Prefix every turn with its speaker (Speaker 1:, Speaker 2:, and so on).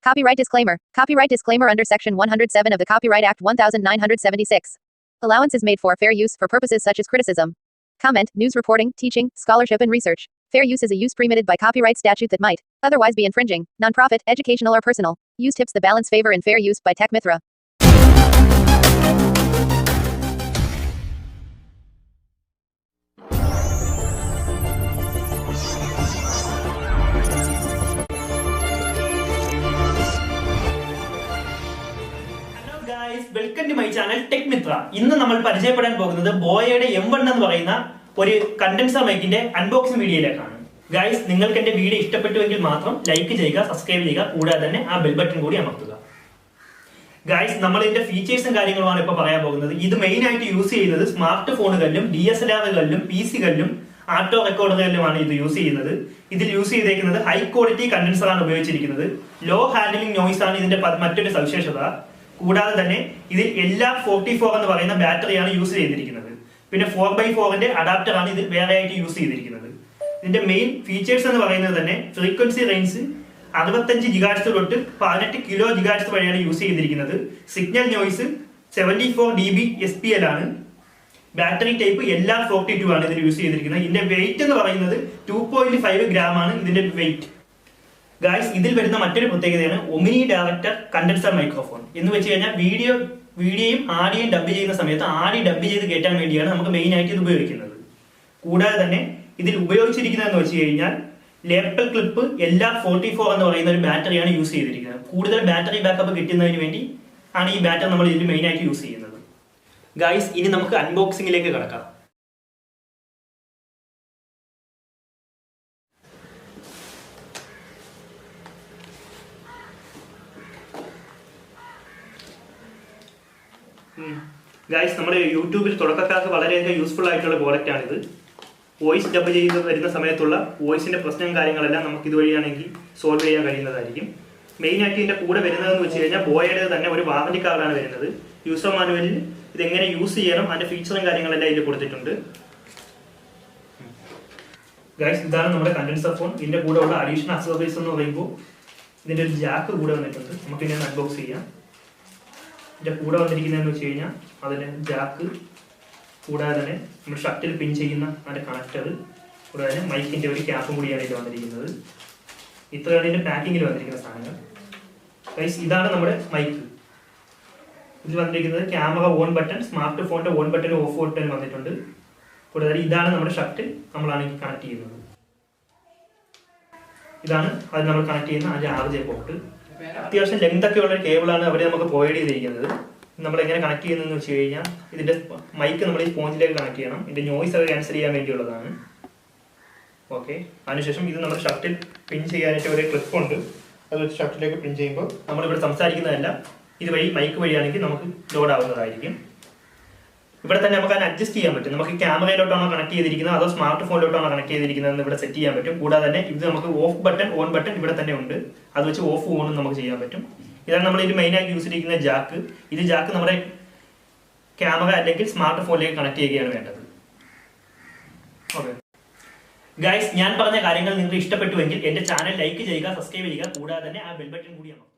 Speaker 1: Copyright disclaimer. Copyright disclaimer under Section 107 of the Copyright Act 1976. Allowance is made for fair use for purposes such as criticism, comment, news reporting, teaching, scholarship, and research. Fair use is a use permitted by copyright statute that might otherwise be infringing, non-profit, educational, or personal. Use tips the balance favor in fair use by Tech Mithra.
Speaker 2: Welcome to my channel Tech Mithra. ഇന്ന് നമ്മൾ പരിചയപ്പെടാൻ പോകുന്നത് ബോയയുടെ M1 എന്ന് പറയുന്ന ഒരു condenser മൈക്കിന്റെ unboxing വീഡിയോയിലേക്കാണ്. ഗൈസ്, നിങ്ങൾക്ക് എന്റെ വീഡിയോ ഇഷ്ടപ്പെട്ടുവെങ്കിൽ മാത്രം ലൈക്ക് ചെയ്യുക, സബ്സ്ക്രൈബ് ചെയ്യുക, കൂടാതെ തന്നെ ആ ബെൽ ബട്ടൺ കൂടി അമർത്തുക. ഗൈസ്, നമ്മൾ ഇതിന്റെ ഫീച്ചേഴ്സും കാര്യങ്ങളുമാണ് ഇപ്പോൾ പറയാൻ പോകുന്നത്. ഇത് മെയിൻ ആയിട്ട് യൂസ് ചെയ്യുന്നത് സ്മാർട്ട് ഫോണുകളിലും DSLRകളിലും PC-കളിലും ആട്ടോ റെക്കോർഡറുകളിലുമാണ് ഇത് യൂസ് ചെയ്യുന്നത്. ഇതിൽ യൂസ് ചെയ്തേക്കുന്നത് ഹൈ ക്വാളിറ്റി കണ്ടൻസർ ആണ് ഉപയോഗിച്ചിരിക്കുന്നത്. ലോ ഹാൻഡ്ലിംഗ് നോയ്സ് ആണ് ഇതിന്റെ മറ്റൊരു സവിശേഷത. കൂടാതെ തന്നെ ഇതിൽ LR44 എന്ന് പറയുന്ന ബാറ്ററിയാണ് യൂസ് ചെയ്തിരിക്കുന്നത്. പിന്നെ 4x4ന്റെ അഡാപ്റ്റർ ആണ് ഇതിൽ വേറെ ആയിട്ട് യൂസ് ചെയ്തിരിക്കുന്നത്. ഇതിന്റെ മെയിൻ ഫീച്ചേഴ്സ് എന്ന് പറയുന്നത് തന്നെ ഫ്രീക്വൻസി റേഞ്ച് 65 GHz തൊട്ട് 18 kHz വരെയാണ് യൂസ് ചെയ്തിരിക്കുന്നത്. സിഗ്നൽ നോയ്സ് 74 dB SPL ആണ്. ബാറ്ററി ടൈപ്പ് LR42 ആണ് ഇതിൽ യൂസ് ചെയ്തിരിക്കുന്നത്. ഇതിന്റെ വെയിറ്റ് എന്ന് പറയുന്നത് 2.5 gram ആണ് ഇതിന്റെ വെയിറ്റ്. ഗായ്സ്, ഇതിൽ വരുന്ന മറ്റൊരു പ്രത്യേകതയാണ് ഒമിനി ഡയറക്ടർ കണ്ടൻസർ മൈക്രോഫോൺ. എന്ന് വെച്ച് കഴിഞ്ഞാൽ വീഡിയോയും ആഡിയോയും ഡബ് ചെയ്യുന്ന സമയത്ത് ആഡിയോ ഡബ് ചെയ്ത് കേട്ടാൻ വേണ്ടിയാണ് നമുക്ക് മെയിൻ ആയിട്ട് ഇത് ഉപയോഗിക്കുന്നത്. കൂടാതെ തന്നെ ഇതിൽ ഉപയോഗിച്ചിരിക്കുന്നതെന്ന് വെച്ച് കഴിഞ്ഞാൽ ലേപ്പൽ ക്ലിപ്പ് LR44 എന്ന് പറയുന്ന ഒരു ബാറ്ററിയാണ് യൂസ് ചെയ്തിരിക്കുന്നത്. കൂടുതൽ ബാറ്ററി ബാക്കപ്പ് കിട്ടുന്നതിന് വേണ്ടി ആണ് ഈ ബാറ്ററി നമ്മൾ ഇതിൽ മെയിൻ ആയിട്ട് യൂസ് ചെയ്യുന്നത്. ഗായ്സ്, ഇനി നമുക്ക് അൺബോക്സിംഗിലേക്ക് കടക്കാം. ഗൈസ്, നമ്മുടെ യൂട്യൂബിൽ തുടക്കക്കാർക്ക് വളരെയധികം യൂസ്ഫുൾ ആയിട്ടുള്ള പ്രോഡക്റ്റ് ആണിത്. വോയിസ് ഡബ് ചെയ്ത് വരുന്ന സമയത്തുള്ള വോയിസിന്റെ പ്രശ്നവും കാര്യങ്ങളെല്ലാം നമുക്ക് ഇതുവഴിയാണെങ്കിൽ സോൾവ് ചെയ്യാൻ കഴിയുന്നതായിരിക്കും. മെയിൻ ആയിട്ട് ഇതിന്റെ കൂടെ വരുന്നതെന്ന് വെച്ച് കഴിഞ്ഞാൽ ബോയയുടെ തന്നെ ഒരു വാറന്റി കാർഡാണ് വരുന്നത്. യൂസർ മാനുവലിൽ ഇതെങ്ങനെ യൂസ് ചെയ്യണം അതിന്റെ ഫീച്ചറും കാര്യങ്ങളെല്ലാം ഇതിൽ കൊടുത്തിട്ടുണ്ട്. ഗൈസ്, ഇതാണ് നമ്മുടെ കണ്ടൻസർ ഫോൺ. ഇതിന്റെ കൂടെ ഉള്ള അഡീഷണൽ അക്സസറീസ് എന്ന് പറയുമ്പോൾ ഇതിന്റെ ഒരു ജാക്ക് കൂടെ വന്നിട്ടുണ്ട്. നമുക്ക് ഇതിനെ അൺബോക്സ് ചെയ്യാം. ഇതിന്റെ കൂടെ വന്നിരിക്കുന്നതെന്ന് വെച്ച് കഴിഞ്ഞാൽ അതിന്റെ ജാക്ക്, കൂടാതെ തന്നെ നമ്മുടെ ഷർട്ടിൽ പിൻ ചെയ്യുന്ന അതിന്റെ കണക്ടർ, കൂടാതെ തന്നെ മൈക്കിന്റെ ഒരു ക്യാപ്പും കൂടിയാണ് ഇത് വന്നിരിക്കുന്നത്. ഇത്രയാണ് ഇതിന്റെ പാക്കിങ്ങിൽ വന്നിരിക്കുന്ന സാധനങ്ങൾ. ഗൈസ്, ഇതാണ് നമ്മുടെ മൈക്ക്. ഇതിൽ വന്നിരിക്കുന്നത് ക്യാമറ ഓൺ ബട്ടൺ, സ്മാർട്ട് ഫോണിന്റെ ഓൺ ബട്ടൺ, ഓഫ് ബട്ടൺ വന്നിട്ടുണ്ട്. കൂടാതെ ഇതാണ് നമ്മുടെ ഷർട്ട് നമ്മളാണ് കണക്ട് ചെയ്യുന്നത്. ഇതാണ് അത് നമ്മൾ കണക്ട് ചെയ്യുന്ന അതിന്റെ RJ പോർട്ട്. അത്യാവശ്യം ലെങ്ത് ഒക്കെ ഉള്ള കേബിളാണ് അവിടെ നമുക്ക് പ്രൊവൈഡ് ചെയ്തിരിക്കുന്നത്. നമ്മൾ എങ്ങനെ കണക്ട് ചെയ്യുന്നതെന്ന് വെച്ച് കഴിഞ്ഞാൽ ഇതിന്റെ മൈക്ക് നമ്മൾ ഈ സ്പോഞ്ചിലേക്ക് കണക്ട് ചെയ്യണം. ഇതിന്റെ നോയ്സ് അത് ക്യാൻസൽ ചെയ്യാൻ വേണ്ടിയുള്ളതാണ്. ഓക്കെ, അതിനുശേഷം ഇത് നമ്മുടെ ഷർട്ടിൽ പിൻ ചെയ്യാനായിട്ട് ഒരു ക്ലിപ്പ് ഉണ്ട്. അത് വെച്ച് ഷർട്ടിലേക്ക് പിൻ ചെയ്യുമ്പോൾ നമ്മളിവിടെ സംസാരിക്കുന്നതല്ല ഇതുവഴി മൈക്ക് വഴിയാണെങ്കിൽ നമുക്ക് ലോഡ് ആവുന്നതായിരിക്കും. ഇവിടെ തന്നെ നമുക്ക് അതിന് അഡ്ജസ്റ്റ് ചെയ്യാൻ പറ്റും. നമുക്ക് ക്യാമറയിലോട്ടാണോ കണക്ട് ചെയ്തിരിക്കുന്നത് അതോ സ്മാർട്ട് ഫോണിലോട്ടാണോ കണക്ട് ചെയ്തിരിക്കുന്നത് ഇവിടെ സെറ്റ് ചെയ്യാൻ പറ്റും. കൂടാതെ തന്നെ ഇത് നമുക്ക് ഓഫ് ബട്ടൺ, ഓൺ ബട്ടൺ ഇവിടെ തന്നെ ഉണ്ട്. അത് വെച്ച് ഓഫ് ഓണും നമുക്ക് ചെയ്യാൻ പറ്റും. ഇതാണ് നമ്മൾ ഇതിൽ മെയിൻ ആയിട്ട് യൂസ് ചെയ്തിരിക്കുന്ന ജാക്ക്. ഇത് ജാക്ക് നമ്മുടെ ക്യാമറ അല്ലെങ്കിൽ സ്മാർട്ട് ഫോണിലേക്ക് കണക്ട് ചെയ്യുകയാണ് വേണ്ടത്. ഓക്കെ ഗൈസ്, ഞാൻ പറഞ്ഞ കാര്യങ്ങൾ നിങ്ങൾക്ക് ഇഷ്ടപ്പെട്ടുവെങ്കിൽ എന്റെ ചാനൽ ലൈക്ക് ചെയ്യുക, സബ്സ്ക്രൈബ് ചെയ്യുക, കൂടാതെ തന്നെ ആ ബെൽ ബട്ടൺ കൂടി അമർത്തുക.